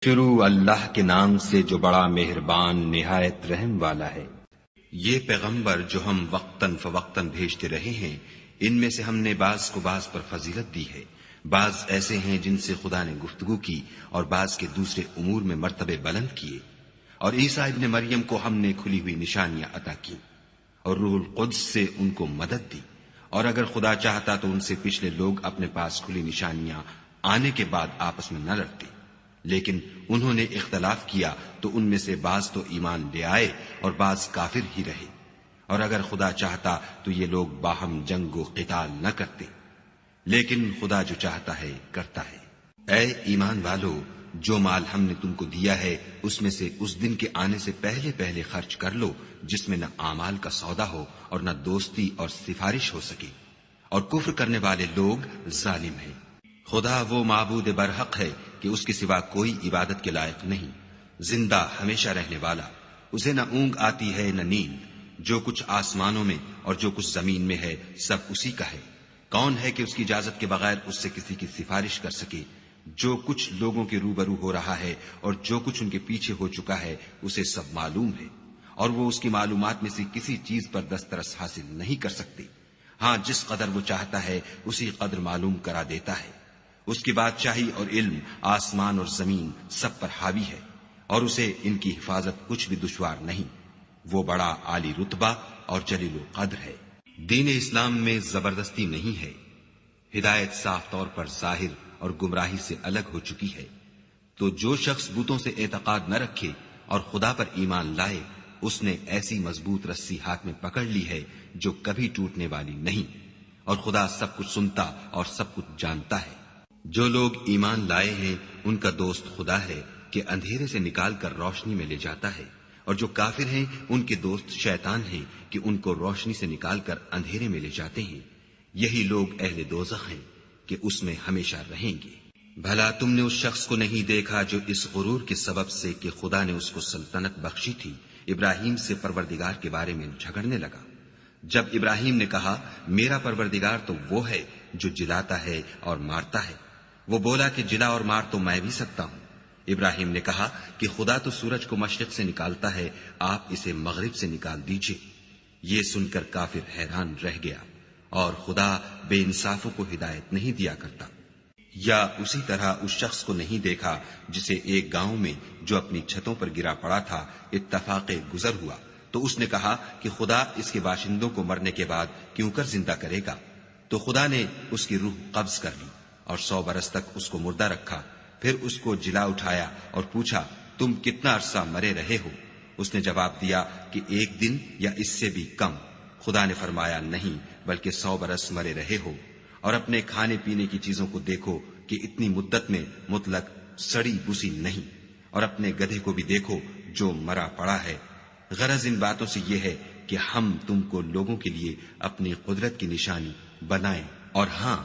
شروع اللہ کے نام سے جو بڑا مہربان نہایت رحم والا ہے۔ یہ پیغمبر جو ہم وقتاً فوقتاً بھیجتے رہے ہیں، ان میں سے ہم نے بعض کو بعض پر فضیلت دی ہے۔ بعض ایسے ہیں جن سے خدا نے گفتگو کی اور بعض کے دوسرے امور میں مرتبے بلند کیے۔ اور عیسیٰ ابن مریم کو ہم نے کھلی ہوئی نشانیاں عطا کی اور روح القدس سے ان کو مدد دی۔ اور اگر خدا چاہتا تو ان سے پچھلے لوگ اپنے پاس کھلی نشانیاں آنے کے بعد آپس میں نہ لڑتے، لیکن انہوں نے اختلاف کیا تو ان میں سے بعض تو ایمان لے آئے اور بعض کافر ہی رہے۔ اور اگر خدا چاہتا تو یہ لوگ باہم جنگ و قتال نہ کرتے، لیکن خدا جو چاہتا ہے کرتا ہے۔ اے ایمان والو، جو مال ہم نے تم کو دیا ہے اس میں سے اس دن کے آنے سے پہلے پہلے خرچ کر لو جس میں نہ اعمال کا سودا ہو اور نہ دوستی اور سفارش ہو سکے، اور کفر کرنے والے لوگ ظالم ہیں۔ خدا وہ معبود برحق ہے کہ اس کے سوا کوئی عبادت کے لائق نہیں، زندہ ہمیشہ رہنے والا، اسے نہ اونگ آتی ہے نہ نیند۔ جو کچھ آسمانوں میں اور جو کچھ زمین میں ہے سب اسی کا ہے۔ کون ہے کہ اس کی اجازت کے بغیر اس سے کسی کی سفارش کر سکے؟ جو کچھ لوگوں کے روبرو ہو رہا ہے اور جو کچھ ان کے پیچھے ہو چکا ہے اسے سب معلوم ہے، اور وہ اس کی معلومات میں سے کسی چیز پر دسترس حاصل نہیں کر سکتے۔ ہاں، جس قدر وہ چاہتا ہے اسی قدر معلوم کرا دیتا ہے۔ اس کی بادشاہی اور علم آسمان اور زمین سب پر حاوی ہے، اور اسے ان کی حفاظت کچھ بھی دشوار نہیں۔ وہ بڑا عالی رتبہ اور جلیل القدر ہے۔ دین اسلام میں زبردستی نہیں ہے، ہدایت صاف طور پر ظاہر اور گمراہی سے الگ ہو چکی ہے۔ تو جو شخص بتوں سے اعتقاد نہ رکھے اور خدا پر ایمان لائے، اس نے ایسی مضبوط رسی ہاتھ میں پکڑ لی ہے جو کبھی ٹوٹنے والی نہیں، اور خدا سب کچھ سنتا اور سب کچھ جانتا ہے۔ جو لوگ ایمان لائے ہیں ان کا دوست خدا ہے کہ اندھیرے سے نکال کر روشنی میں لے جاتا ہے، اور جو کافر ہیں ان کے دوست شیطان ہیں کہ ان کو روشنی سے نکال کر اندھیرے میں لے جاتے ہیں۔ یہی لوگ اہل دوزخ ہیں کہ اس میں ہمیشہ رہیں گے۔ بھلا تم نے اس شخص کو نہیں دیکھا جو اس غرور کے سبب سے کہ خدا نے اس کو سلطنت بخشی تھی ابراہیم سے پروردگار کے بارے میں جھگڑنے لگا؟ جب ابراہیم نے کہا میرا پروردگار تو وہ ہے جو جلاتا ہے اور مارتا ہے، وہ بولا کہ جلا اور مار تو میں بھی سکتا ہوں۔ ابراہیم نے کہا کہ خدا تو سورج کو مشرق سے نکالتا ہے، آپ اسے مغرب سے نکال دیجئے۔ یہ سن کر کافر حیران رہ گیا، اور خدا بے انصافوں کو ہدایت نہیں دیا کرتا۔ یا اسی طرح اس شخص کو نہیں دیکھا جسے ایک گاؤں میں جو اپنی چھتوں پر گرا پڑا تھا اتفاق گزر ہوا، تو اس نے کہا کہ خدا اس کے باشندوں کو مرنے کے بعد کیوں کر زندہ کرے گا؟ تو خدا نے اس کی روح قبض کر لی اور 100 برس تک اس کو مردہ رکھا۔ پھر اس کو جلا اٹھایا اور پوچھا تم کتنا عرصہ مرے رہے ہو؟ اس نے جواب دیا کہ 1 دن یا اس سے بھی کم۔ خدا نے فرمایا نہیں، بلکہ 100 برس مرے رہے ہو، اور اپنے کھانے پینے کی چیزوں کو دیکھو کہ اتنی مدت میں مطلق سڑی بسی نہیں، اور اپنے گدھے کو بھی دیکھو جو مرا پڑا ہے۔ غرض ان باتوں سے یہ ہے کہ ہم تم کو لوگوں کے لیے اپنی قدرت کی نشانی بنائیں، اور ہاں،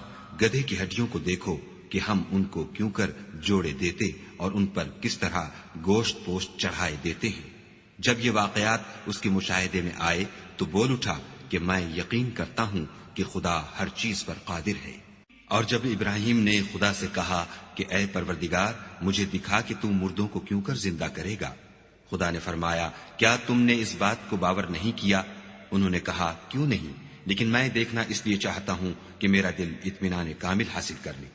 گدھے کی ہڈیوں کو دیکھو کہ ہم ان کو کیوں کر جوڑے دیتے اور ان پر کس طرح گوشت پوشت چڑھائے دیتے ہیں۔ جب یہ واقعات اس کے مشاہدے میں آئے تو بول اٹھا کہ میں یقین کرتا ہوں کہ خدا ہر چیز پر قادر ہے۔ اور جب ابراہیم نے خدا سے کہا کہ اے پروردگار مجھے دکھا کہ تم مردوں کو کیوں کر زندہ کرے گا، خدا نے فرمایا کیا تم نے اس بات کو باور نہیں کیا؟ انہوں نے کہا کیوں نہیں، لیکن میں دیکھنا اس لیے چاہتا ہوں کہ میرا دل اطمینان کامل حاصل کر لے۔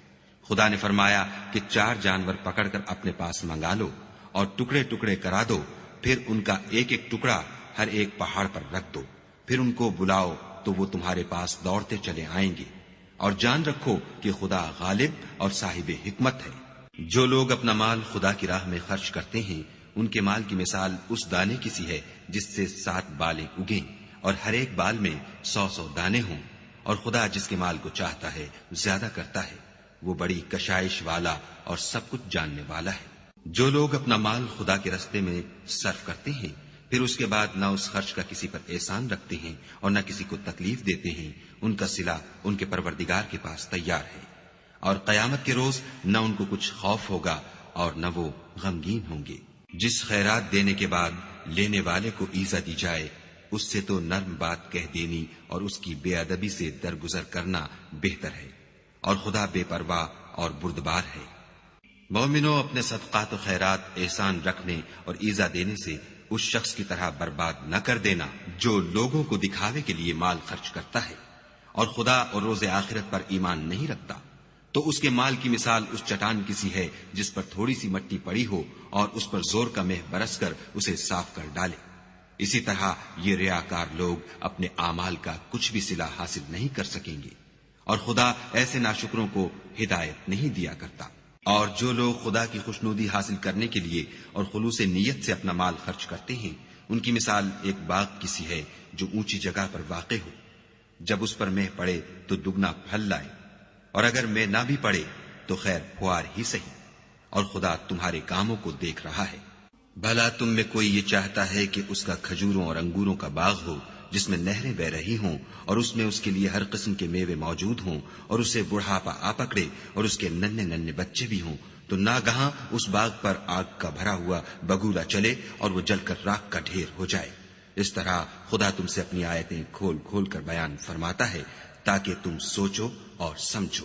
خدا نے فرمایا کہ 4 جانور پکڑ کر اپنے پاس منگا لو اور ٹکڑے ٹکڑے کرا دو، پھر ان کا ایک ایک ٹکڑا ہر ایک پہاڑ پر رکھ دو، پھر ان کو بلاؤ تو وہ تمہارے پاس دوڑتے چلے آئیں گے، اور جان رکھو کہ خدا غالب اور صاحب حکمت ہے۔ جو لوگ اپنا مال خدا کی راہ میں خرچ کرتے ہیں ان کے مال کی مثال اس دانے کی سی ہے جس سے 7 بالیں اگیں اور ہر ایک بال میں 100 دانے ہوں، اور خدا جس کے مال کو چاہتا ہے زیادہ کرتا ہے، وہ بڑی کشائش والا اور سب کچھ جاننے والا ہے۔ جو لوگ اپنا مال خدا کے راستے میں صرف کرتے ہیں پھر اس کے بعد نہ اس خرچ کا کسی پر احسان رکھتے ہیں اور نہ کسی کو تکلیف دیتے ہیں، ان کا صلہ ان کے پروردگار کے پاس تیار ہے، اور قیامت کے روز نہ ان کو کچھ خوف ہوگا اور نہ وہ غمگین ہوں گے۔ جس خیرات دینے کے بعد لینے والے کو ایزا دی جائے اس سے تو نرم بات کہہ دینی اور اس کی بے ادبی سے درگزر کرنا بہتر ہے، اور خدا بے پرواہ اور بردبار ہے۔ مومنوں، اپنے صدقات و خیرات احسان رکھنے اور ایذا دینے سے اس شخص کی طرح برباد نہ کر دینا جو لوگوں کو دکھاوے کے لیے مال خرچ کرتا ہے اور خدا اور روز آخرت پر ایمان نہیں رکھتا، تو اس کے مال کی مثال اس چٹان کی سی ہے جس پر تھوڑی سی مٹی پڑی ہو اور اس پر زور کا مہ برس کر اسے صاف کر ڈالے۔ اسی طرح یہ ریاکار لوگ اپنے اعمال کا کچھ بھی صلہ حاصل نہیں کر سکیں گے، اور خدا ایسے ناشکروں کو ہدایت نہیں دیا کرتا۔ اور جو لوگ خدا کی خوشنودی حاصل کرنے کے لیے اور خلوص نیت سے اپنا مال خرچ کرتے ہیں، ان کی مثال ایک باغ کی سی ہے جو اونچی جگہ پر واقع ہو، جب اس پر مہ پڑے تو دگنا پھل لائے، اور اگر مہ نہ بھی پڑے تو خیر پھوار ہی سہی، اور خدا تمہارے کاموں کو دیکھ رہا ہے۔ بھلا تم میں کوئی یہ چاہتا ہے کہ اس کا کھجوروں اور انگوروں کا باغ ہو جس میں نہریں بہ رہی ہوں اور اس میں اس کے لیے ہر قسم کے میوے موجود ہوں اور اسے بڑھاپا آ پکڑے اور اس کے ننھے ننھے بچے بھی ہوں، تو ناگہاں اس باغ پر آگ کا بھرا ہوا بگولا چلے اور وہ جل کر راکھ کا ڈھیر ہو جائے؟ اس طرح خدا تم سے اپنی آیتیں کھول کھول کر بیان فرماتا ہے تاکہ تم سوچو اور سمجھو۔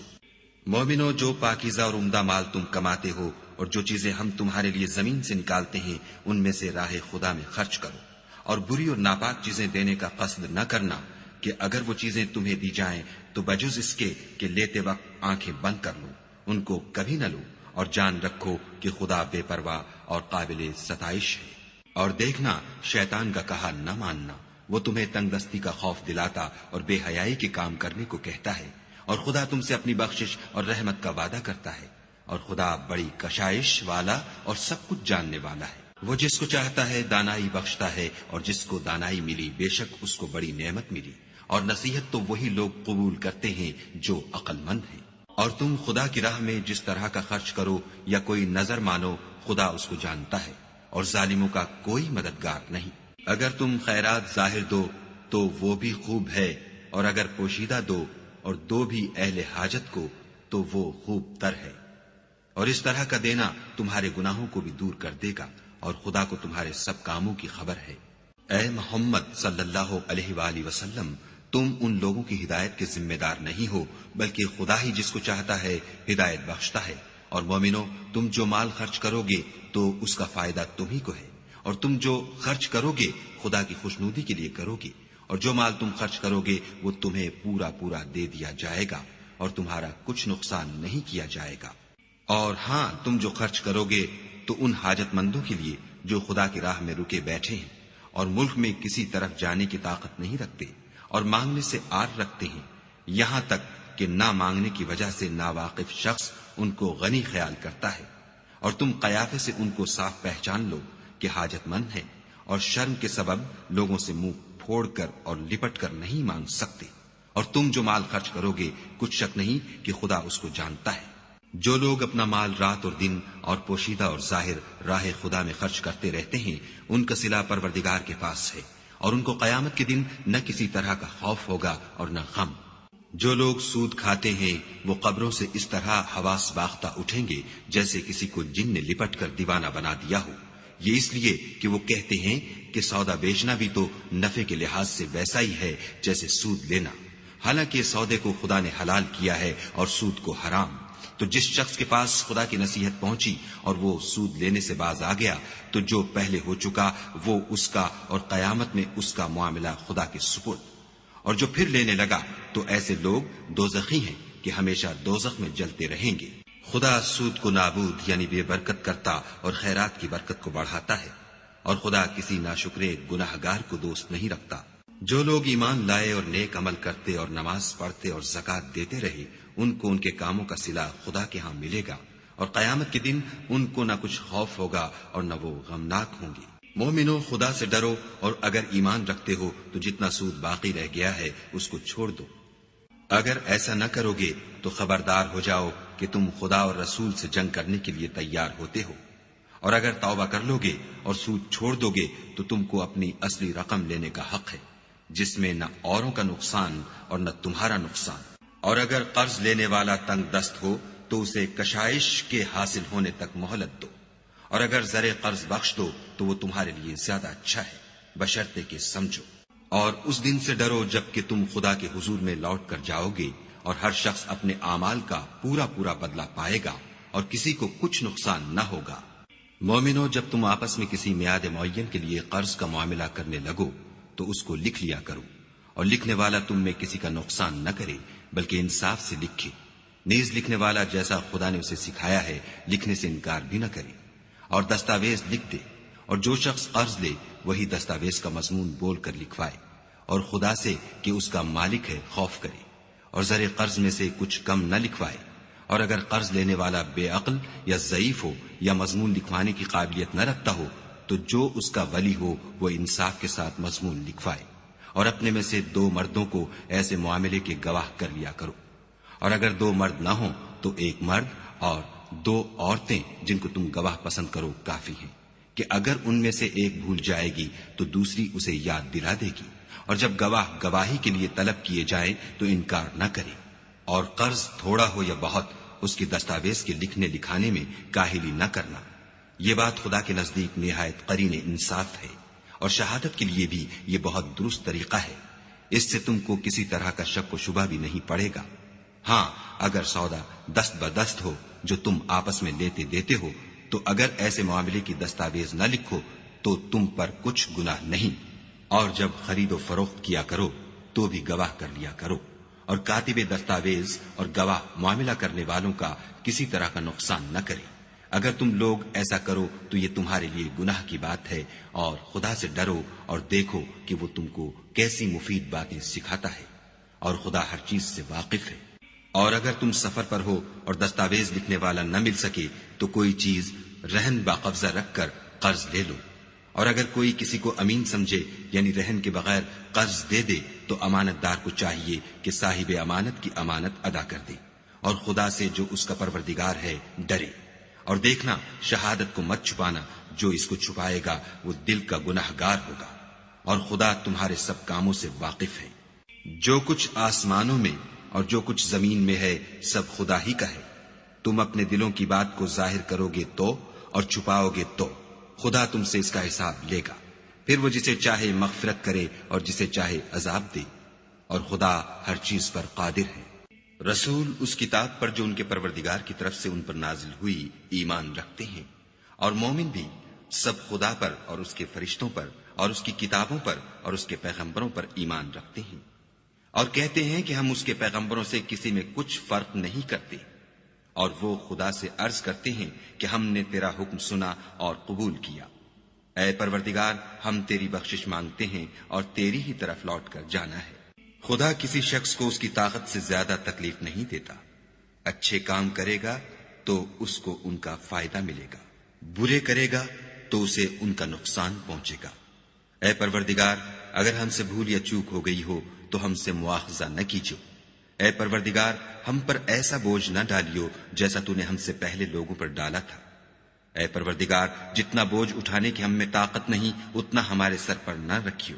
مومنو، جو پاکیزہ اور عمدہ مال تم کماتے ہو اور جو چیزیں ہم تمہارے لیے زمین سے نکالتے ہیں ان میں سے راہ خدا میں خرچ کرو، اور بری اور ناپاک چیزیں دینے کا قصد نہ کرنا کہ اگر وہ چیزیں تمہیں دی جائیں تو بجز اس کے کہ لیتے وقت آنکھیں بند کر لو، ان کو کبھی نہ لو، اور جان رکھو کہ خدا بے پرواہ اور قابل ستائش ہے۔ اور دیکھنا، شیطان کا کہا نہ ماننا، وہ تمہیں تنگ دستی کا خوف دلاتا اور بے حیائی کے کام کرنے کو کہتا ہے، اور خدا تم سے اپنی بخشش اور رحمت کا وعدہ کرتا ہے، اور خدا بڑی کشائش والا اور سب کچھ جاننے والا ہے۔ وہ جس کو چاہتا ہے دانائی بخشتا ہے، اور جس کو دانائی ملی بے شک اس کو بڑی نعمت ملی، اور نصیحت تو وہی لوگ قبول کرتے ہیں جو عقل مند ہیں۔ اور تم خدا کی راہ میں جس طرح کا خرچ کرو یا کوئی نظر مانو، خدا اس کو جانتا ہے، اور ظالموں کا کوئی مددگار نہیں۔ اگر تم خیرات ظاہر دو تو وہ بھی خوب ہے، اور اگر پوشیدہ دو اور دو بھی اہل حاجت کو تو وہ خوب تر ہے، اور اس طرح کا دینا تمہارے گناہوں کو بھی دور کر دے گا، اور خدا کو تمہارے سب کاموں کی خبر ہے۔ اے محمد صلی اللہ علیہ وآلہ وسلم، تم ان لوگوں کی ہدایت کے ذمہ دار نہیں ہو، بلکہ خدا ہی جس کو چاہتا ہے ہدایت بخشتا ہے۔ اور مومنو، تم جو مال خرچ کرو گے تو اس کا فائدہ تمہیں کو ہے، اور تم جو خرچ کرو گے خدا کی خوشنودی کے لیے کرو گے، اور جو مال تم خرچ کرو گے وہ تمہیں پورا پورا دے دیا جائے گا، اور تمہارا کچھ نقصان نہیں کیا جائے گا۔ اور ہاں، تم جو خرچ کرو گے تو ان حاجت مندوں کے لیے جو خدا کی راہ میں رکے بیٹھے ہیں اور ملک میں کسی طرف جانے کی طاقت نہیں رکھتے اور مانگنے سے آر رکھتے ہیں، یہاں تک کہ نہ مانگنے کی وجہ سے ناواقف شخص ان کو غنی خیال کرتا ہے، اور تم قیافے سے ان کو صاف پہچان لو کہ حاجت مند ہیں، اور شرم کے سبب لوگوں سے منہ پھوڑ کر اور لپٹ کر نہیں مانگ سکتے۔ اور تم جو مال خرچ کرو گے کچھ شک نہیں کہ خدا اس کو جانتا ہے۔ جو لوگ اپنا مال رات اور دن اور پوشیدہ اور ظاہر راہ خدا میں خرچ کرتے رہتے ہیں، ان کا صلہ پروردگار کے پاس ہے، اور ان کو قیامت کے دن نہ کسی طرح کا خوف ہوگا اور نہ غم۔ جو لوگ سود کھاتے ہیں وہ قبروں سے اس طرح حواس باختہ اٹھیں گے جیسے کسی کو جن نے لپٹ کر دیوانہ بنا دیا ہو، یہ اس لیے کہ وہ کہتے ہیں کہ سودا بیچنا بھی تو نفع کے لحاظ سے ویسا ہی ہے جیسے سود لینا، حالانکہ سودے کو خدا نے حلال کیا ہے اور سود کو حرام۔ تو جس شخص کے پاس خدا کی نصیحت پہنچی اور وہ سود لینے سے باز آ گیا تو جو پہلے ہو چکا وہ اس کا، اور قیامت میں اس کا معاملہ خدا کے سپرد۔ اور جو پھر لینے لگا تو ایسے لوگ دوزخی ہیں کہ ہمیشہ دوزخ میں جلتے رہیں گے۔ خدا سود کو نابود یعنی بے برکت کرتا اور خیرات کی برکت کو بڑھاتا ہے، اور خدا کسی ناشکرے گناہگار کو دوست نہیں رکھتا۔ جو لوگ ایمان لائے اور نیک عمل کرتے اور نماز پڑھتے اور زکوٰۃ دیتے رہے، ان کو ان کے کاموں کا صلہ خدا کے ہاں ملے گا، اور قیامت کے دن ان کو نہ کچھ خوف ہوگا اور نہ وہ غمناک ہوں گے۔ مومنو، خدا سے ڈرو، اور اگر ایمان رکھتے ہو تو جتنا سود باقی رہ گیا ہے اس کو چھوڑ دو۔ اگر ایسا نہ کرو گے تو خبردار ہو جاؤ کہ تم خدا اور رسول سے جنگ کرنے کے لیے تیار ہوتے ہو، اور اگر توبہ کر لو گے اور سود چھوڑ دو گے تو تم کو اپنی اصلی رقم لینے کا حق ہے، جس میں نہ اوروں کا نقصان اور نہ تمہارا نقصان۔ اور اگر قرض لینے والا تنگ دست ہو تو اسے کشائش کے حاصل ہونے تک مہلت دو، اور اگر زر قرض بخش دو تو وہ تمہارے لیے زیادہ اچھا ہے، بشرطے کہ سمجھو۔ اور اس دن سے ڈرو جب کہ تم خدا کے حضور میں لوٹ کر جاؤ گے، اور ہر شخص اپنے اعمال کا پورا پورا بدلہ پائے گا، اور کسی کو کچھ نقصان نہ ہوگا۔ مومنو، جب تم آپس میں کسی میعاد معین کے لیے قرض کا معاملہ کرنے لگو تو اس کو لکھ لیا کرو، اور لکھنے والا تم میں کسی کا نقصان نہ کرے بلکہ انصاف سے لکھے۔ نیز لکھنے والا جیسا خدا نے اسے سکھایا ہے لکھنے سے انکار بھی نہ کرے، اور دستاویز لکھ دے، اور جو شخص قرض لے وہی دستاویز کا مضمون بول کر لکھوائے، اور خدا سے کہ اس کا مالک ہے خوف کرے، اور زر قرض میں سے کچھ کم نہ لکھوائے۔ اور اگر قرض لینے والا بے عقل یا ضعیف ہو یا مضمون لکھوانے کی قابلیت نہ رکھتا ہو تو جو اس کا ولی ہو وہ انصاف کے ساتھ مضمون لکھوائے، اور اپنے میں سے 2 مردوں کو ایسے معاملے کے گواہ کر لیا کرو، اور اگر 2 مرد نہ ہوں تو 1 مرد اور 2 عورتیں جن کو تم گواہ پسند کرو کافی ہیں، کہ اگر ان میں سے ایک بھول جائے گی تو دوسری اسے یاد دلا دے گی، اور جب گواہ گواہی کے لیے طلب کیے جائیں تو انکار نہ کرے، اور قرض تھوڑا ہو یا بہت اس کی دستاویز کے لکھنے لکھانے میں کاہلی نہ کرنا۔ یہ بات خدا کے نزدیک نہایت قرین انصاف ہے، اور شہادت کے لیے بھی یہ بہت درست طریقہ ہے، اس سے تم کو کسی طرح کا شک و شبہ بھی نہیں پڑے گا۔ ہاں، اگر سودا دست بدست ہو جو تم آپس میں لیتے دیتے ہو تو اگر ایسے معاملے کی دستاویز نہ لکھو تو تم پر کچھ گناہ نہیں، اور جب خرید و فروخت کیا کرو تو بھی گواہ کر لیا کرو، اور کاتب دستاویز اور گواہ معاملہ کرنے والوں کا کسی طرح کا نقصان نہ کرے۔ اگر تم لوگ ایسا کرو تو یہ تمہارے لیے گناہ کی بات ہے، اور خدا سے ڈرو اور دیکھو کہ وہ تم کو کیسی مفید باتیں سکھاتا ہے، اور خدا ہر چیز سے واقف ہے۔ اور اگر تم سفر پر ہو اور دستاویز لکھنے والا نہ مل سکے تو کوئی چیز رہن باقبضہ رکھ کر قرض لے لو، اور اگر کوئی کسی کو امین سمجھے یعنی رہن کے بغیر قرض دے دے تو امانت دار کو چاہیے کہ صاحب امانت کی امانت ادا کر دے، اور خدا سے جو اس کا پروردگار ہے ڈرے۔ اور دیکھنا، شہادت کو مت چھپانا، جو اس کو چھپائے گا وہ دل کا گناہ گار ہوگا، اور خدا تمہارے سب کاموں سے واقف ہے۔ جو کچھ آسمانوں میں اور جو کچھ زمین میں ہے سب خدا ہی کا ہے۔ تم اپنے دلوں کی بات کو ظاہر کرو گے تو اور چھپاؤ گے تو خدا تم سے اس کا حساب لے گا، پھر وہ جسے چاہے مغفرت کرے اور جسے چاہے عذاب دے، اور خدا ہر چیز پر قادر ہے۔ رسول اس کتاب پر جو ان کے پروردگار کی طرف سے ان پر نازل ہوئی ایمان رکھتے ہیں، اور مومن بھی سب خدا پر اور اس کے فرشتوں پر اور اس کی کتابوں پر اور اس کے پیغمبروں پر ایمان رکھتے ہیں، اور کہتے ہیں کہ ہم اس کے پیغمبروں سے کسی میں کچھ فرق نہیں کرتے، اور وہ خدا سے عرض کرتے ہیں کہ ہم نے تیرا حکم سنا اور قبول کیا۔ اے پروردگار، ہم تیری بخشش مانگتے ہیں اور تیری ہی طرف لوٹ کر جانا ہے۔ خدا کسی شخص کو اس کی طاقت سے زیادہ تکلیف نہیں دیتا، اچھے کام کرے گا تو اس کو ان کا فائدہ ملے گا، برے کرے گا تو اسے ان کا نقصان پہنچے گا۔ اے پروردگار، اگر ہم سے بھول یا چوک ہو گئی ہو تو ہم سے مواخذہ نہ کیجو۔ اے پروردگار، ہم پر ایسا بوجھ نہ ڈالیو جیسا تو نے ہم سے پہلے لوگوں پر ڈالا تھا۔ اے پروردگار، جتنا بوجھ اٹھانے کی ہم میں طاقت نہیں اتنا ہمارے سر پر نہ رکھیو،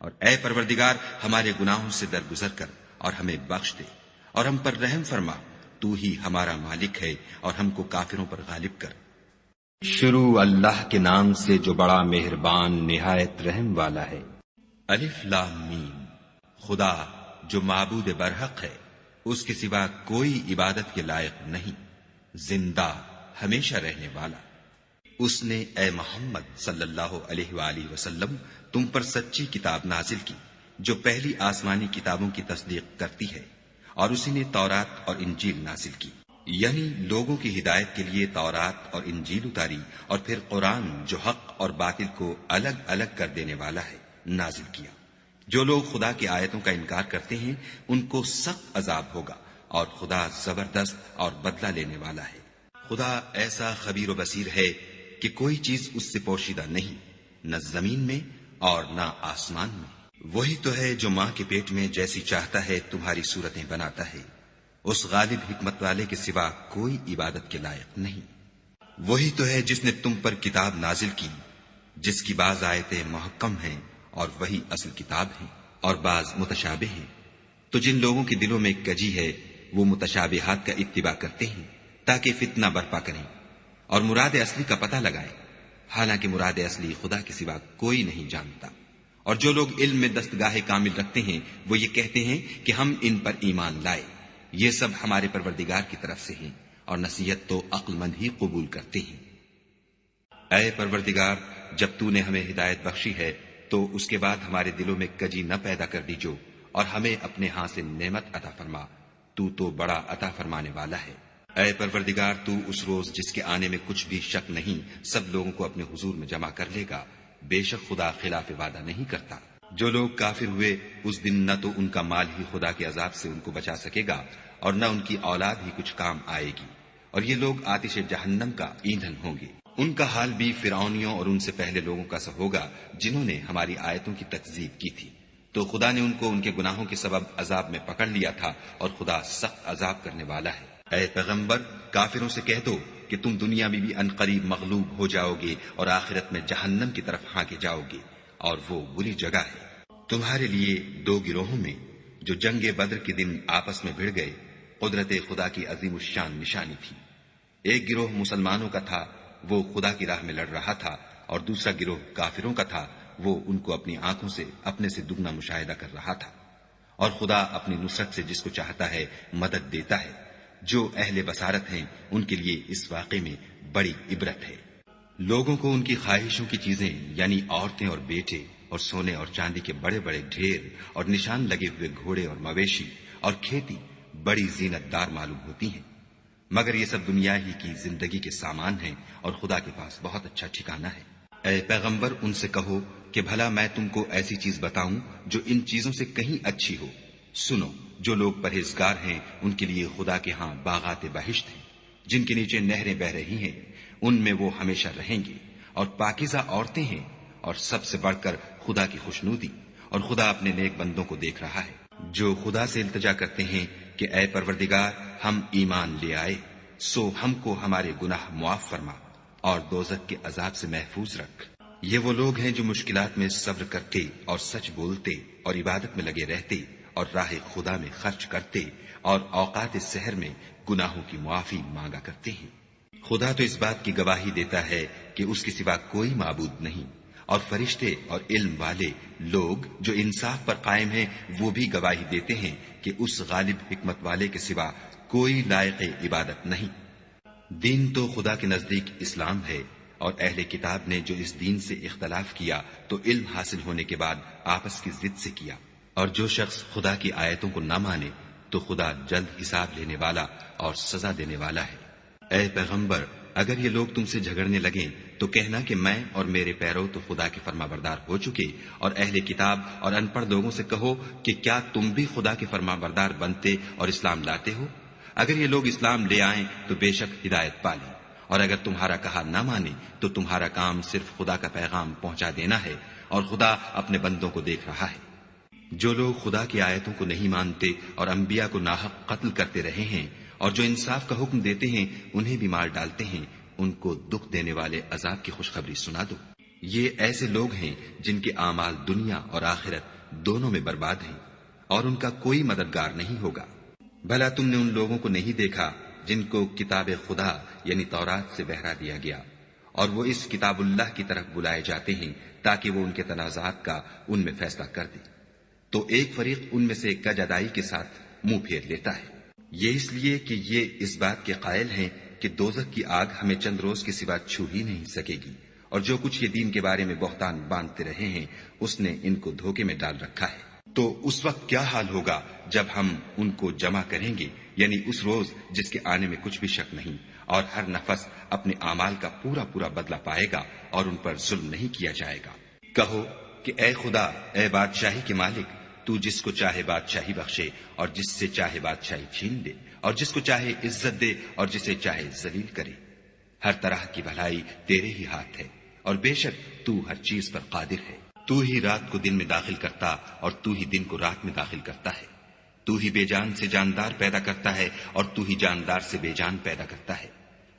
اور اے پروردگار ہمارے گناہوں سے درگزر کر اور ہمیں بخش دے، اور ہم پر رحم فرما، تو ہی ہمارا مالک ہے اور ہم کو کافروں پر غالب کر۔ شروع اللہ کے نام سے جو بڑا مہربان نہایت رحم والا ہے۔ الف لام میم۔ خدا جو معبود برحق ہے، اس کے سوا کوئی عبادت کے لائق نہیں، زندہ ہمیشہ رہنے والا۔ اس نے اے محمد صلی اللہ علیہ وآلہ وسلم تم پر سچی کتاب نازل کی جو پہلی آسمانی کتابوں کی تصدیق کرتی ہے، اور اسی نے تورات اور انجیل نازل کی، یعنی لوگوں کی ہدایت کے لیے تورات اور انجیل اتاری، اور پھر قرآن جو حق اور باطل کو الگ الگ کر دینے والا ہے نازل کیا۔ جو لوگ خدا کی آیتوں کا انکار کرتے ہیں ان کو سخت عذاب ہوگا، اور خدا زبردست اور بدلہ لینے والا ہے۔ خدا ایسا خبیر و بصیر ہے کہ کوئی چیز اس سے پوشیدہ نہیں، نہ زمین میں اور نہ آسمان میں۔ وہی تو ہے جو ماں کے پیٹ میں جیسی چاہتا ہے تمہاری صورتیں بناتا ہے، اس غالب حکمت والے کے سوا کوئی عبادت کے لائق نہیں۔ وہی تو ہے جس نے تم پر کتاب نازل کی جس کی بعض آیتیں محکم ہیں اور وہی اصل کتاب ہیں، اور بعض متشابہ ہیں، تو جن لوگوں کے دلوں میں کجی ہے وہ متشابہات کا اتباع کرتے ہیں تاکہ فتنہ برپا کریں اور مراد اصلی کا پتہ لگائیں، حالانکہ مراد اصلی خدا کے سوا کوئی نہیں جانتا۔ اور جو لوگ علم میں دستگاہ کامل رکھتے ہیں وہ یہ کہتے ہیں کہ ہم ان پر ایمان لائے، یہ سب ہمارے پروردگار کی طرف سے ہیں، اور نصیحت تو عقل مند ہی قبول کرتے ہیں۔ اے پروردگار، جب تو نے ہمیں ہدایت بخشی ہے تو اس کے بعد ہمارے دلوں میں کجی نہ پیدا کر دیجو اور ہمیں اپنے ہاں سے نعمت عطا فرما، تو بڑا عطا فرمانے والا ہے۔ اے پروردگار، تو اس روز جس کے آنے میں کچھ بھی شک نہیں سب لوگوں کو اپنے حضور میں جمع کر لے گا، بے شک خدا خلاف وعدہ نہیں کرتا۔ جو لوگ کافر ہوئے اس دن نہ تو ان کا مال ہی خدا کے عذاب سے ان کو بچا سکے گا اور نہ ان کی اولاد ہی کچھ کام آئے گی، اور یہ لوگ آتش جہنم کا ایندھن ہوں گے۔ ان کا حال بھی فرعونیوں اور ان سے پہلے لوگوں کا سا ہوگا جنہوں نے ہماری آیتوں کی تکذیب کی تھی، تو خدا نے ان کو ان کے گناہوں کے سبب عذاب میں پکڑ لیا تھا، اور خدا سخت عذاب کرنے والا ہے۔ اے پیغمبر، کافروں سے کہہ دو کہ تم دنیا میں بھی عنقریب مغلوب ہو جاؤ گے اور آخرت میں جہنم کی طرف ہانکے جاؤ گے، اور وہ بری جگہ ہے۔ تمہارے لیے دو گروہوں میں جو جنگ بدر کے دن آپس میں بھڑ گئے قدرت خدا کی عظیم الشان نشانی تھی۔ ایک گروہ مسلمانوں کا تھا، وہ خدا کی راہ میں لڑ رہا تھا، اور دوسرا گروہ کافروں کا تھا، وہ ان کو اپنی آنکھوں سے اپنے سے دگنا مشاہدہ کر رہا تھا۔ اور خدا اپنی نصرت سے جس کو چاہتا ہے مدد دیتا ہے۔ جو اہل بصارت ہیں ان کے لیے اس واقعے میں بڑی عبرت ہے۔ لوگوں کو ان کی خواہشوں کی چیزیں یعنی عورتیں اور بیٹے اور سونے اور چاندی کے بڑے بڑے ڈھیر اور نشان لگے ہوئے گھوڑے اور مویشی اور کھیتی بڑی زینت دار معلوم ہوتی ہیں، مگر یہ سب دنیا ہی کی زندگی کے سامان ہیں اور خدا کے پاس بہت اچھا ٹھکانہ ہے۔ اے پیغمبر، ان سے کہو کہ بھلا میں تم کو ایسی چیز بتاؤں جو ان چیزوں سے کہیں اچھی ہو۔ سنو، جو لوگ پرہیزگار ہیں ان کے لیے خدا کے ہاں باغات بہشت ہیں جن کے نیچے نہریں بہ رہی ہیں، ان میں وہ ہمیشہ رہیں گے، اور پاکیزہ عورتیں ہیں، اور سب سے بڑھ کر خدا کی خوشنودی، اور خدا اپنے نیک بندوں کو دیکھ رہا ہے جو خدا سے التجا کرتے ہیں کہ اے پروردگار، ہم ایمان لے آئے سو ہم کو ہمارے گناہ معاف فرما اور دوزخ کے عذاب سے محفوظ رکھ۔ یہ وہ لوگ ہیں جو مشکلات میں صبر کرتے اور سچ بولتے اور عبادت میں لگے رہتے اور راہ خدا میں خرچ کرتے اور اوقات سحر میں گناہوں کی معافی مانگا کرتے ہیں۔ خدا تو اس بات کی گواہی دیتا ہے کہ اس کے سوا کوئی معبود نہیں، اور فرشتے اور علم والے لوگ جو انصاف پر قائم ہیں وہ بھی گواہی دیتے ہیں کہ اس غالب حکمت والے کے سوا کوئی لائق عبادت نہیں۔ دین تو خدا کے نزدیک اسلام ہے، اور اہل کتاب نے جو اس دین سے اختلاف کیا تو علم حاصل ہونے کے بعد آپس کی ضد سے کیا، اور جو شخص خدا کی آیتوں کو نہ مانے تو خدا جلد حساب لینے والا اور سزا دینے والا ہے۔ اے پیغمبر، اگر یہ لوگ تم سے جھگڑنے لگیں تو کہنا کہ میں اور میرے پیرو تو خدا کے فرما بردار ہو چکے، اور اہل کتاب اور ان پڑھ لوگوں سے کہو کہ کیا تم بھی خدا کے فرما بردار بنتے اور اسلام لاتے ہو؟ اگر یہ لوگ اسلام لے آئیں تو بے شک ہدایت پالیں، اور اگر تمہارا کہا نہ مانے تو تمہارا کام صرف خدا کا پیغام پہنچا دینا ہے، اور خدا اپنے بندوں کو دیکھ رہا ہے۔ جو لوگ خدا کی آیتوں کو نہیں مانتے اور انبیاء کو ناحق قتل کرتے رہے ہیں، اور جو انصاف کا حکم دیتے ہیں انہیں بھی مار ڈالتے ہیں، ان کو دکھ دینے والے عذاب کی خوشخبری سنا دو۔ یہ ایسے لوگ ہیں جن کے اعمال دنیا اور آخرت دونوں میں برباد ہیں، اور ان کا کوئی مددگار نہیں ہوگا۔ بھلا تم نے ان لوگوں کو نہیں دیکھا جن کو کتاب خدا یعنی تورات سے بہرا دیا گیا، اور وہ اس کتاب اللہ کی طرف بلائے جاتے ہیں تاکہ وہ ان کے تنازعات کا ان میں فیصلہ کر دے، تو ایک فریق ان میں سے کج ادائی کے ساتھ منہ پھیر لیتا ہے۔ یہ اس لیے کہ یہ اس بات کے قائل ہیں کہ دوزخ کی آگ ہمیں چند روز کے سوا چھو ہی نہیں سکے گی، اور جو کچھ یہ دین کے بارے میں بہتان باندھتے رہے ہیں اس نے ان کو دھوکے میں ڈال رکھا ہے۔ تو اس وقت کیا حال ہوگا جب ہم ان کو جمع کریں گے، یعنی اس روز جس کے آنے میں کچھ بھی شک نہیں، اور ہر نفس اپنے اعمال کا پورا پورا بدلہ پائے گا اور ان پر ظلم نہیں کیا جائے گا۔ کہو کہ اے خدا، اے بادشاہی کے مالک، تو جس کو چاہے بادشاہی بخشے اور جس سے چاہے بادشاہی چھین دے، اور جس کو چاہے عزت دے اور جسے چاہے ذلیل کرے۔ ہر طرح کی بھلائی تیرے ہی ہاتھ ہے، اور بے شک تو ہر چیز پر قادر ہے۔ تو ہی رات کو دن میں داخل کرتا اور تو ہی دن کو رات میں داخل کرتا ہے۔ تو ہی بے جان سے جاندار پیدا کرتا ہے اور تو ہی جاندار سے بے جان پیدا کرتا ہے،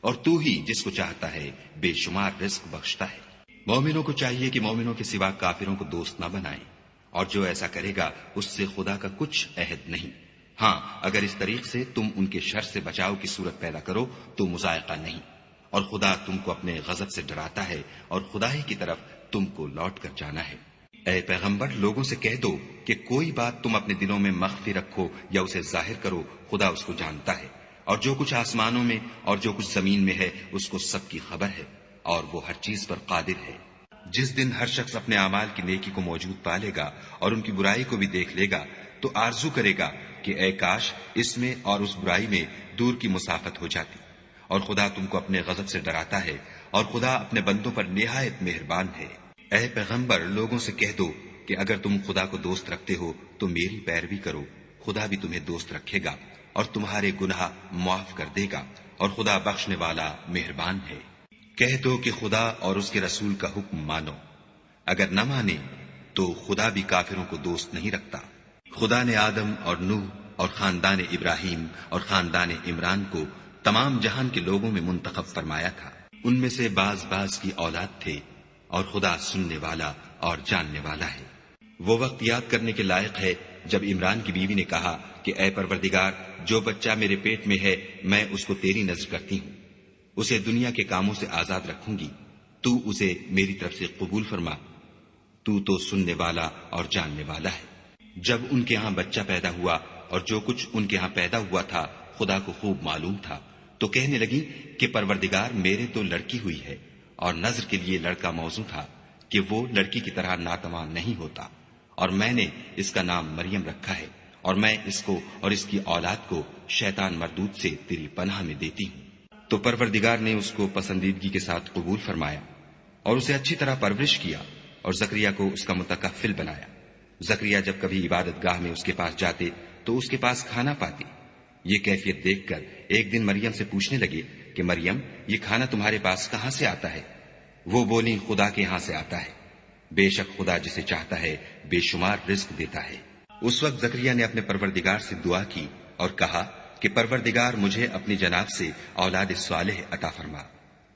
اور تو ہی جس کو چاہتا ہے بے شمار رزق بخشتا ہے۔ مومنوں کو چاہیے کہ مومنوں کے سوا کافروں کو دوست نہ بنائیں، اور جو ایسا کرے گا اس سے خدا کا کچھ عہد نہیں۔ ہاں، اگر اس طریق سے تم ان کے شر سے بچاؤ کی صورت پیدا کرو تو مذائقہ نہیں، اور خدا تم کو اپنے غضب سے ڈراتا ہے اور خدا ہی کی طرف تم کو لوٹ کر جانا ہے۔ اے پیغمبر، لوگوں سے کہہ دو کہ کوئی بات تم اپنے دلوں میں مخفی رکھو یا اسے ظاہر کرو، خدا اس کو جانتا ہے، اور جو کچھ آسمانوں میں اور جو کچھ زمین میں ہے اس کو سب کی خبر ہے، اور وہ ہر چیز پر قادر ہے۔ جس دن ہر شخص اپنے اعمال کی نیکی کو موجود پا لے گا اور ان کی برائی کو بھی دیکھ لے گا تو آرزو کرے گا کہ اے کاش اس میں اور اس برائی میں دور کی مسافت ہو جاتی۔ اور خدا تم کو اپنے غضب سے ڈراتا ہے، اور خدا اپنے بندوں پر نہایت مہربان ہے۔ اے پیغمبر، لوگوں سے کہہ دو کہ اگر تم خدا کو دوست رکھتے ہو تو میری پیروی کرو، خدا بھی تمہیں دوست رکھے گا اور تمہارے گناہ معاف کر دے گا، اور خدا بخشنے والا مہربان ہے۔ کہہ دو کہ خدا اور اس کے رسول کا حکم مانو، اگر نہ مانے تو خدا بھی کافروں کو دوست نہیں رکھتا۔ خدا نے آدم اور نوح اور خاندان ابراہیم اور خاندان عمران کو تمام جہان کے لوگوں میں منتخب فرمایا تھا، ان میں سے بعض کی اولاد تھے، اور خدا سننے والا اور جاننے والا ہے۔ وہ وقت یاد کرنے کے لائق ہے جب عمران کی بیوی نے کہا کہ اے پروردگار، جو بچہ میرے پیٹ میں ہے میں اس کو تیری نذر کرتی ہوں، اسے دنیا کے کاموں سے آزاد رکھوں گی، تو اسے میری طرف سے قبول فرما، تو سننے والا اور جاننے والا ہے۔ جب ان کے ہاں بچہ پیدا ہوا اور جو کچھ ان کے ہاں پیدا ہوا تھا خدا کو خوب معلوم تھا، تو کہنے لگی کہ پروردگار، میرے تو لڑکی ہوئی ہے، اور نذر کے لیے لڑکا موزوں تھا کہ وہ لڑکی کی طرح ناتواں نہیں ہوتا، اور میں نے اس کا نام مریم رکھا ہے، اور میں اس کو اور اس کی اولاد کو شیطان مردود سے تیری پناہ میں دیتی ہوں۔ تو پروردگار نے اس کو پسندیدگی کے ساتھ قبول فرمایا اور اسے اچھی طرح پرورش کیا اور زکریا کو اس کا متکفل بنایا۔ زکریا جب کبھی عبادت گاہ میں اس کے پاس جاتے تو اس کے پاس کھانا پاتے۔ یہ کیفیت دیکھ کر ایک دن مریم سے پوچھنے لگے کہ مریم، یہ کھانا تمہارے پاس کہاں سے آتا ہے؟ وہ بولی، خدا کے ہاں سے آتا ہے، بے شک خدا جسے چاہتا ہے بے شمار رزق دیتا ہے۔ اس وقت زکریا نے اپنے پروردگار سے دعا کی اور کہا کہ پروردگار، مجھے اپنی جناب سے اولاد صالح عطا فرما،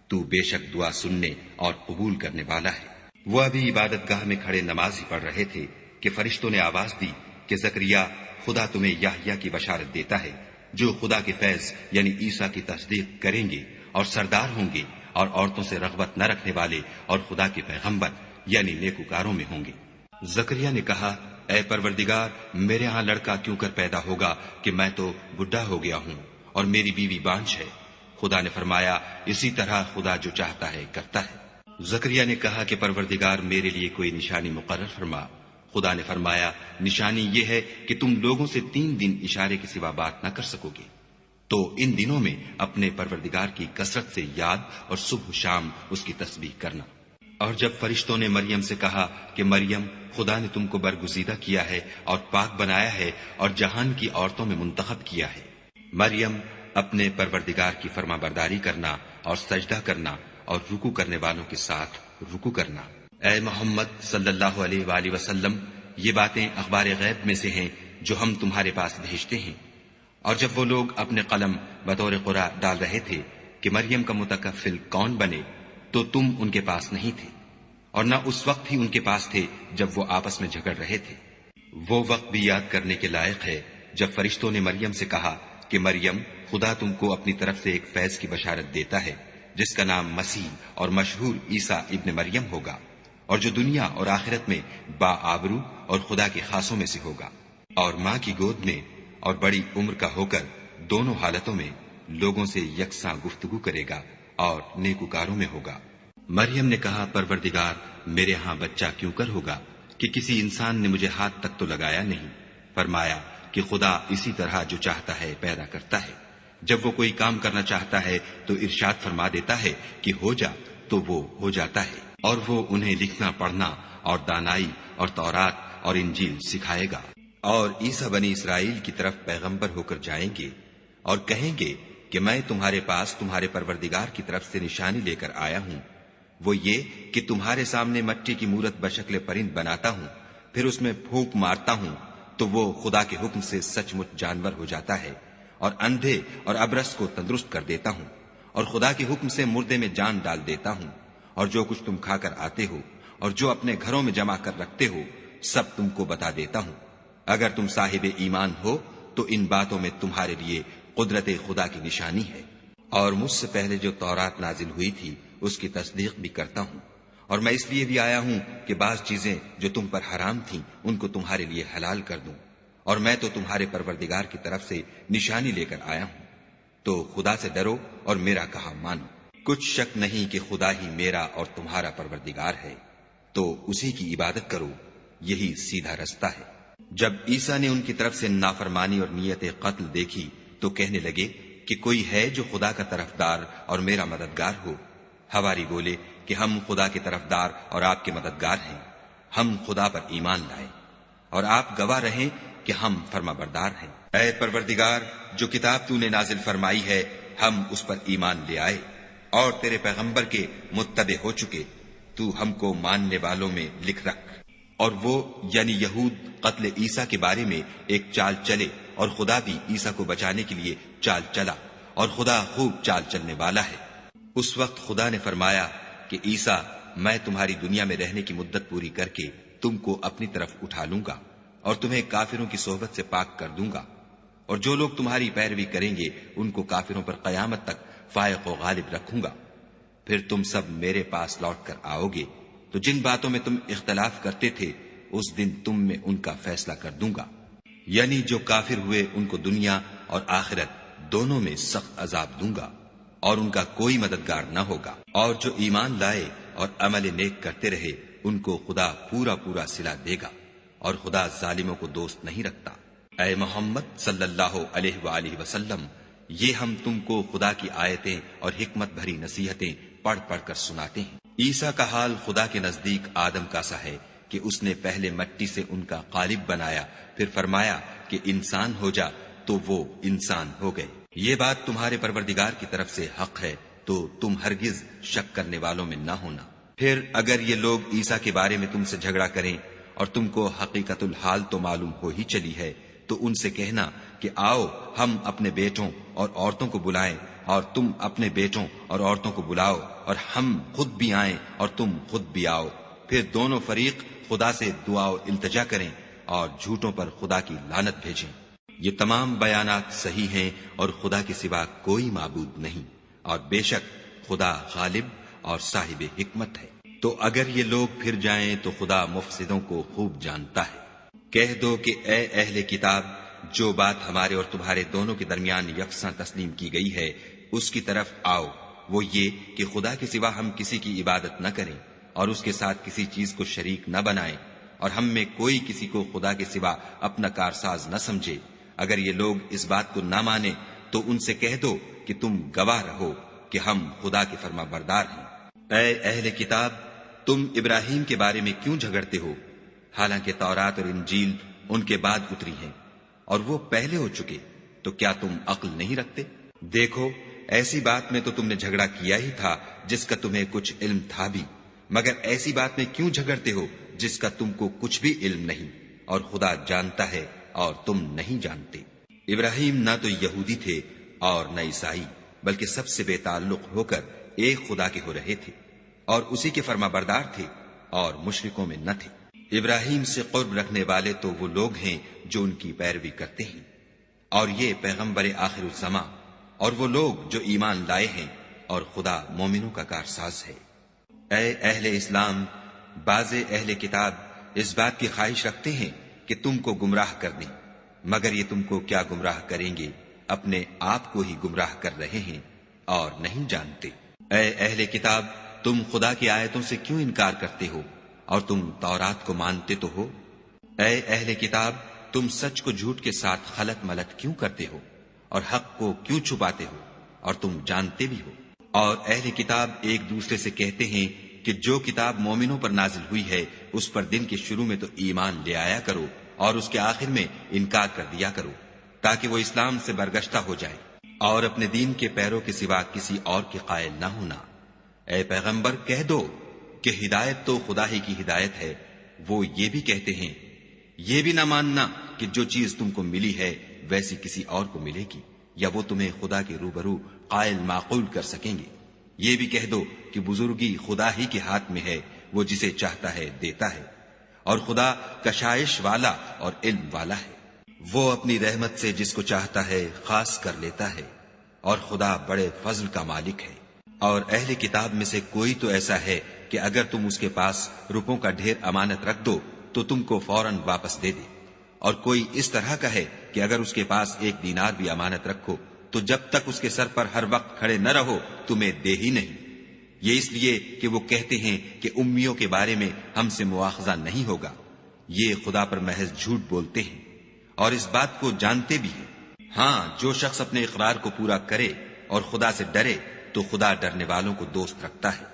تو بے شک دعا سننے اور قبول کرنے والا ہے۔ وہ ابھی عبادت گاہ میں کھڑے نماز ہی پڑھ رہے تھے کہ فرشتوں نے آواز دی کہ زکریا، خدا تمہیں یحییٰ کی بشارت دیتا ہے، جو خدا کے فیض یعنی عیسیٰ کی تصدیق کریں گے اور سردار ہوں گے اور عورتوں سے رغبت نہ رکھنے والے اور خدا کے پیغمبر یعنی نیکوکاروں میں ہوں گے۔ زکریا نے کہا، اے پروردگار، میرے ہاں لڑکا کیوں کر پیدا ہوگا کہ میں تو بڈھا ہو گیا ہوں اور میری بیوی بانجھ ہے۔ خدا نے فرمایا، اسی طرح خدا جو چاہتا ہے کرتا ہے۔ زکریا نے کہا کہ پروردگار، میرے لیے کوئی نشانی مقرر فرما۔ خدا نے فرمایا، نشانی یہ ہے کہ تم لوگوں سے 3 دن اشارے کے سوا بات نہ کر سکو گے، تو ان دنوں میں اپنے پروردگار کی کثرت سے یاد اور صبح و شام اس کی تسبیح کرنا۔ اور جب فرشتوں نے مریم سے کہا کہ مریم، خدا نے تم کو برگزیدہ کیا ہے اور پاک بنایا ہے اور جہان کی عورتوں میں منتخب کیا ہے، مریم، اپنے پروردگار کی فرما برداری کرنا اور سجدہ کرنا اور رکوع کرنے والوں کے ساتھ رکوع کرنا۔ اے محمد صلی اللہ علیہ وآلہ وسلم، یہ باتیں اخبار غیب میں سے ہیں جو ہم تمہارے پاس بھیجتے ہیں۔ اور جب وہ لوگ اپنے قلم بطور قرآ ڈال رہے تھے کہ مریم کا متکفل کون بنے، تو تم ان کے پاس نہیں تھے، اور نہ اس وقت ہی ان کے پاس تھے جب وہ آپس میں جھگڑ رہے تھے۔ وہ وقت بھی یاد کرنے کے لائق ہے جب فرشتوں نے مریم سے کہا کہ مریم، خدا تم کو اپنی طرف سے ایک فیض کی بشارت دیتا ہے جس کا نام مسیح اور مشہور عیسیٰ ابن مریم ہوگا، اور جو دنیا اور آخرت میں باآبرو اور خدا کے خاصوں میں سے ہوگا، اور ماں کی گود میں اور بڑی عمر کا ہو کر دونوں حالتوں میں لوگوں سے یکساں گفتگو کرے گا اور نیکوکاروں میں ہوگا۔ مریم نے کہا، پروردگار، میرے ہاں بچہ کیوں کر ہوگا کہ کسی انسان نے مجھے ہاتھ تک تو لگایا نہیں۔ فرمایا کہ خدا اسی طرح جو چاہتا ہے پیدا کرتا ہے، جب وہ کوئی کام کرنا چاہتا ہے تو ارشاد فرما دیتا ہے کہ ہو جا، تو وہ ہو جاتا ہے، اور وہ انہیں لکھنا پڑھنا اور دانائی اور تورات اور انجیل سکھائے گا۔ اور عیسیٰ بنی اسرائیل کی طرف پیغمبر ہو کر جائیں گے اور کہیں گے کہ میں تمہارے پاس تمہارے پروردگار کی طرف سے نشانی لے کر آیا ہوں، وہ یہ کہ تمہارے سامنے مٹی کی مورت بشکل پرند بناتا ہوں، پھر اس میں پھونک مارتا ہوں تو وہ خدا کے حکم سے سچ مچ جانور ہو جاتا ہے، اور اندھے اور ابرص کو تندرست کر دیتا ہوں، اور خدا کے حکم سے مردے میں جان ڈال دیتا ہوں، اور جو کچھ تم کھا کر آتے ہو اور جو اپنے گھروں میں جمع کر رکھتے ہو سب تم کو بتا دیتا ہوں۔ اگر تم صاحب ایمان ہو تو ان باتوں میں تمہارے لیے قدرت خدا کی نشانی ہے۔ اور مجھ سے پہلے جو تورات نازل ہوئی تھی اس کی تصدیق بھی کرتا ہوں، اور میں اس لیے بھی آیا ہوں کہ بعض چیزیں جو تم پر حرام تھیں ان کو تمہارے لیے حلال کر دوں، اور میں تو تمہارے پروردگار کی طرف سے نشانی لے کر آیا ہوں۔ تو خدا سے ڈرو اور میرا کہا مانو۔ کچھ شک نہیں کہ خدا ہی میرا اور تمہارا پروردگار ہے، تو اسی کی عبادت کرو، یہی سیدھا رستہ ہے۔ جب عیسیٰ نے ان کی طرف سے نافرمانی اور نیت قتل دیکھی تو کہنے لگے کہ کوئی ہے جو خدا کا طرفدار اور میرا مددگار ہو؟ حواری بولے کہ ہم خدا کے طرفدار اور آپ کے مددگار ہیں، ہم خدا پر ایمان لائے اور آپ گواہ رہیں کہ ہم فرما بردار ہیں۔ اے پروردگار، جو کتاب تو نے نازل فرمائی ہے ہم اس پر ایمان لے آئے اور تیرے پیغمبر کے متبع ہو چکے، تو ہم کو ماننے والوں میں لکھ رکھ۔ اور وہ یعنی یہود قتل عیسیٰ کے بارے میں ایک چال چلے، اور خدا بھی عیسیٰ کو بچانے کے لیے چال چلا، اور خدا خوب چال چلنے والا ہے۔ اس وقت خدا نے فرمایا کہ عیسیٰ، میں تمہاری دنیا میں رہنے کی مدت پوری کر کے تم کو اپنی طرف اٹھا لوں گا اور تمہیں کافروں کی صحبت سے پاک کر دوں گا، اور جو لوگ تمہاری پیروی کریں گے ان کو کافروں پر قیامت تک فائق و غالب رکھوں گا۔ پھر تم سب میرے پاس لوٹ کر آؤ گے تو جن باتوں میں تم اختلاف کرتے تھے اس دن تم میں ان کا فیصلہ کر دوں گا، یعنی جو کافر ہوئے ان کو دنیا اور آخرت دونوں میں سخت عذاب دوں گا اور ان کا کوئی مددگار نہ ہوگا، اور جو ایمان لائے اور عمل نیک کرتے رہے ان کو خدا پورا پورا صلہ دے گا، اور خدا ظالموں کو دوست نہیں رکھتا۔ اے محمد صلی اللہ علیہ وآلہ وسلم، یہ ہم تم کو خدا کی آیتیں اور حکمت بھری نصیحتیں پڑھ پڑھ کر سناتے ہیں۔ عیسیٰ کا حال خدا کے نزدیک آدم کا سا ہے کہ اس نے پہلے مٹی سے ان کا قالب بنایا، پھر فرمایا کہ انسان ہو جا، تو وہ انسان ہو گئے۔ یہ بات تمہارے پروردگار کی طرف سے حق ہے، تو تم ہرگز شک کرنے والوں میں نہ ہونا۔ پھر اگر یہ لوگ عیسیٰ کے بارے میں تم سے جھگڑا کریں اور تم کو حقیقت الحال تو معلوم ہو ہی چلی ہے، تو ان سے کہنا کہ آؤ ہم اپنے بیٹوں اور عورتوں کو بلائیں اور تم اپنے بیٹوں اور عورتوں کو بلاؤ، اور ہم خود بھی آئیں اور تم خود بھی آؤ، پھر دونوں فریق خدا سے دعا و التجا کریں اور جھوٹوں پر خدا کی لعنت بھیجیں۔ یہ تمام بیانات صحیح ہیں اور خدا کے سوا کوئی معبود نہیں، اور بے شک خدا غالب اور صاحب حکمت ہے۔ تو اگر یہ لوگ پھر جائیں تو خدا مفسدوں کو خوب جانتا ہے۔ کہہ دو کہ اے اہل کتاب، جو بات ہمارے اور تمہارے دونوں کے درمیان یکساں تسلیم کی گئی ہے اس کی طرف آؤ، وہ یہ کہ خدا کے سوا ہم کسی کی عبادت نہ کریں اور اس کے ساتھ کسی چیز کو شریک نہ بنائیں، اور ہم میں کوئی کسی کو خدا کے سوا اپنا کارساز نہ سمجھے۔ اگر یہ لوگ اس بات کو نہ مانیں تو ان سے کہہ دو کہ تم گواہ رہو کہ ہم خدا کے فرما بردار ہیں۔ اے اہل کتاب، تم ابراہیم کے بارے میں کیوں جھگڑتے ہو، حالانکہ تورات اور انجیل ان کے بعد اتری ہیں اور وہ پہلے ہو چکے، تو کیا تم عقل نہیں رکھتے؟ دیکھو، ایسی بات میں تو تم نے جھگڑا کیا ہی تھا جس کا تمہیں کچھ علم تھا بھی، مگر ایسی بات میں کیوں جھگڑتے ہو جس کا تم کو کچھ بھی علم نہیں، اور خدا جانتا ہے اور تم نہیں جانتے۔ ابراہیم نہ تو یہودی تھے اور نہ عیسائی، بلکہ سب سے بے تعلق ہو کر ایک خدا کے ہو رہے تھے اور اسی کے فرما بردار تھے اور مشرکوں میں نہ تھے۔ ابراہیم سے قرب رکھنے والے تو وہ لوگ ہیں جو ان کی پیروی کرتے ہیں، اور یہ پیغمبر آخر الزماں اور وہ لوگ جو ایمان لائے ہیں، اور خدا مومنوں کا کارساز ہے۔ اے اہل اسلام، بعض اہل کتاب اس بات کی خواہش رکھتے ہیں کہ تم کو گمراہ کر دیں، مگر یہ تم کو کیا گمراہ کریں گے، اپنے آپ کو ہی گمراہ کر رہے ہیں اور نہیں جانتے۔ اے اہل کتاب، تم خدا کی آیتوں سے کیوں انکار کرتے ہو اور تم تورات کو مانتے تو ہو؟ اے اہل کتاب، تم سچ کو جھوٹ کے ساتھ خلط ملط کیوں کرتے ہو اور حق کو کیوں چھپاتے ہو اور تم جانتے بھی ہو؟ اور اہل کتاب ایک دوسرے سے کہتے ہیں کہ جو کتاب مومنوں پر نازل ہوئی ہے اس پر دن کے شروع میں تو ایمان لے آیا کرو اور اس کے آخر میں انکار کر دیا کرو، تاکہ وہ اسلام سے برگشتہ ہو جائے اور اپنے دین کے پیروں کے سوا کسی اور کے قائل نہ ہونا۔ اے پیغمبر، کہہ دو کہ ہدایت تو خدا ہی کی ہدایت ہے۔ وہ یہ بھی کہتے ہیں، یہ بھی نہ ماننا کہ جو چیز تم کو ملی ہے ویسی کسی اور کو ملے گی، یا وہ تمہیں خدا کے روبرو قائل معقول کر سکیں گے۔ یہ بھی کہہ دو کہ بزرگی خدا ہی کے ہاتھ میں ہے، وہ جسے چاہتا ہے دیتا ہے، اور خدا کشائش والا اور علم والا ہے۔ وہ اپنی رحمت سے جس کو چاہتا ہے خاص کر لیتا ہے، اور خدا بڑے فضل کا مالک ہے۔ اور اہل کتاب میں سے کوئی تو ایسا ہے کہ اگر تم اس کے پاس روپوں کا ڈھیر امانت رکھ دو تو تم کو فوراً واپس دے دے، اور کوئی اس طرح کا ہے کہ اگر اس کے پاس 1 دینار بھی امانت رکھو تو جب تک اس کے سر پر ہر وقت کھڑے نہ رہو تمہیں دے ہی نہیں۔ یہ اس لیے کہ وہ کہتے ہیں کہ امیوں کے بارے میں ہم سے مواخذہ نہیں ہوگا۔ یہ خدا پر محض جھوٹ بولتے ہیں اور اس بات کو جانتے بھی ہیں۔ ہاں، جو شخص اپنے اقرار کو پورا کرے اور خدا سے ڈرے تو خدا ڈرنے والوں کو دوست رکھتا ہے۔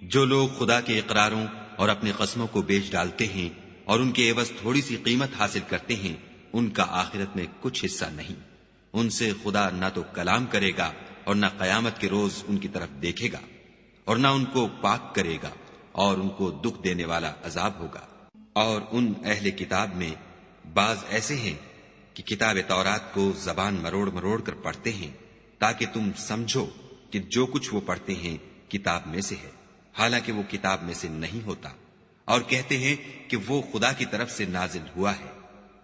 جو لوگ خدا کے اقراروں اور اپنی قسموں کو بیچ ڈالتے ہیں اور ان کے عوض تھوڑی سی قیمت حاصل کرتے ہیں، ان کا آخرت میں کچھ حصہ نہیں۔ ان سے خدا نہ تو کلام کرے گا اور نہ قیامت کے روز ان کی طرف دیکھے گا، اور نہ ان کو پاک کرے گا، اور ان کو دکھ دینے والا عذاب ہوگا۔ اور ان اہل کتاب میں بعض ایسے ہیں کہ کتاب تورات کو زبان مروڑ مروڑ کر پڑھتے ہیں تاکہ تم سمجھو کہ جو کچھ وہ پڑھتے ہیں کتاب میں سے ہے، حالانکہ وہ کتاب میں سے نہیں ہوتا، اور کہتے ہیں کہ وہ خدا کی طرف سے نازل ہوا ہے،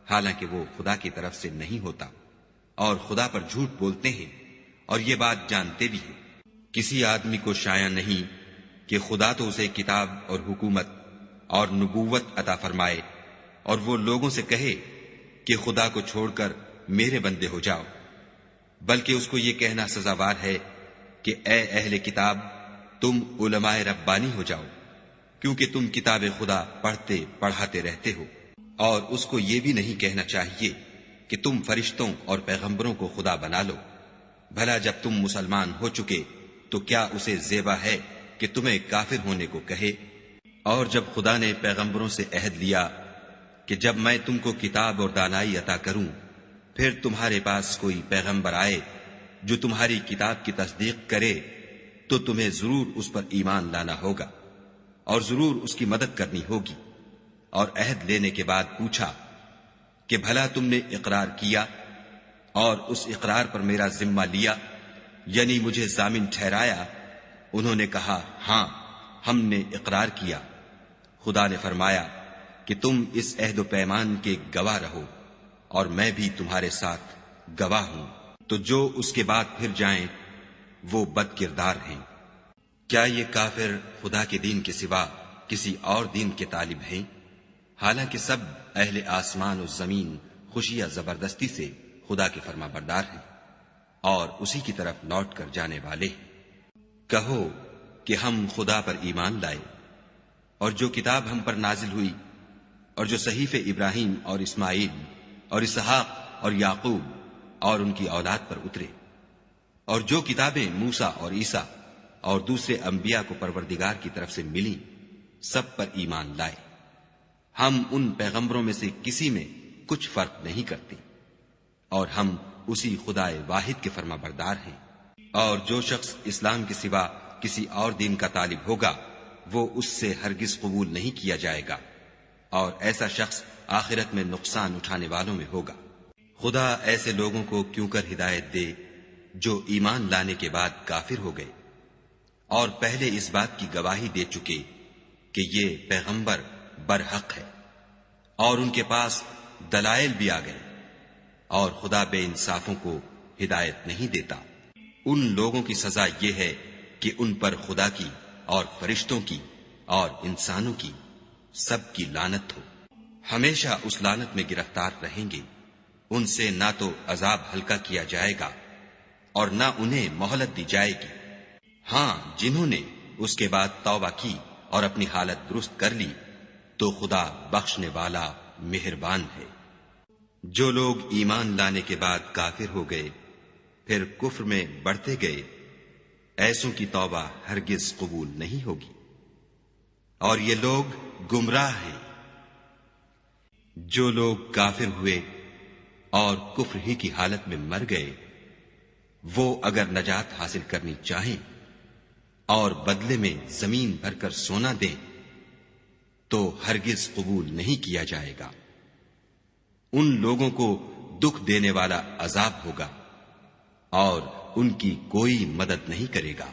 حالانکہ وہ خدا کی طرف سے نہیں ہوتا، اور خدا پر جھوٹ بولتے ہیں اور یہ بات جانتے بھی ہیں۔ کسی آدمی کو شایع نہیں کہ خدا تو اسے کتاب اور حکومت اور نبوت عطا فرمائے اور وہ لوگوں سے کہے کہ خدا کو چھوڑ کر میرے بندے ہو جاؤ، بلکہ اس کو یہ کہنا سزاوار ہے کہ اے اہل کتاب تم علماء ربانی ہو جاؤ، کیونکہ تم کتاب خدا پڑھتے پڑھاتے رہتے ہو۔ اور اس کو یہ بھی نہیں کہنا چاہیے کہ تم فرشتوں اور پیغمبروں کو خدا بنا لو۔ بھلا جب تم مسلمان ہو چکے تو کیا اسے زیبا ہے کہ تمہیں کافر ہونے کو کہے؟ اور جب خدا نے پیغمبروں سے عہد لیا کہ جب میں تم کو کتاب اور دانائی عطا کروں، پھر تمہارے پاس کوئی پیغمبر آئے جو تمہاری کتاب کی تصدیق کرے تو تمہیں ضرور اس پر ایمان لانا ہوگا اور ضرور اس کی مدد کرنی ہوگی۔ اور عہد لینے کے بعد پوچھا کہ بھلا تم نے اقرار کیا اور اس اقرار پر میرا ذمہ لیا، یعنی مجھے ضامن ٹھہرایا؟ انہوں نے کہا ہاں، ہم نے اقرار کیا۔ خدا نے فرمایا کہ تم اس عہد و پیمان کے گواہ رہو اور میں بھی تمہارے ساتھ گواہ ہوں۔ تو جو اس کے بعد پھر جائیں وہ بد کردار ہیں۔ کیا یہ کافر خدا کے دین کے سوا کسی اور دین کے طالب ہیں؟ حالانکہ سب اہل آسمان و زمین خوشی یا زبردستی سے خدا کے فرما بردار ہیں اور اسی کی طرف لوٹ کر جانے والے ہیں۔ کہو کہ ہم خدا پر ایمان لائے اور جو کتاب ہم پر نازل ہوئی اور جو صحیفے ابراہیم اور اسماعیل اور اسحاق اور یعقوب اور ان کی اولاد پر اترے، اور جو کتابیں موسیٰ اور عیسیٰ اور دوسرے انبیاء کو پروردگار کی طرف سے ملی، سب پر ایمان لائے۔ ہم ان پیغمبروں میں سے کسی میں کچھ فرق نہیں کرتے، اور ہم اسی خدا واحد کے فرما بردار ہیں۔ اور جو شخص اسلام کے سوا کسی اور دین کا طالب ہوگا وہ اس سے ہرگز قبول نہیں کیا جائے گا، اور ایسا شخص آخرت میں نقصان اٹھانے والوں میں ہوگا۔ خدا ایسے لوگوں کو کیوں کر ہدایت دے جو ایمان لانے کے بعد کافر ہو گئے اور پہلے اس بات کی گواہی دے چکے کہ یہ پیغمبر برحق ہے، اور ان کے پاس دلائل بھی آ گئے، اور خدا بے انصافوں کو ہدایت نہیں دیتا۔ ان لوگوں کی سزا یہ ہے کہ ان پر خدا کی اور فرشتوں کی اور انسانوں کی سب کی لعنت ہو، ہمیشہ اس لعنت میں گرفتار رہیں گے۔ ان سے نہ تو عذاب ہلکا کیا جائے گا اور نہ انہیں مہلت دی جائے گی۔ ہاں، جنہوں نے اس کے بعد توبہ کی اور اپنی حالت درست کر لی تو خدا بخشنے والا مہربان ہے۔ جو لوگ ایمان لانے کے بعد کافر ہو گئے پھر کفر میں بڑھتے گئے، ایسوں کی توبہ ہرگز قبول نہیں ہوگی، اور یہ لوگ گمراہ ہیں۔ جو لوگ کافر ہوئے اور کفر ہی کی حالت میں مر گئے، وہ اگر نجات حاصل کرنی چاہیں اور بدلے میں زمین بھر کر سونا دیں تو ہرگز قبول نہیں کیا جائے گا۔ ان لوگوں کو دکھ دینے والا عذاب ہوگا اور ان کی کوئی مدد نہیں کرے گا۔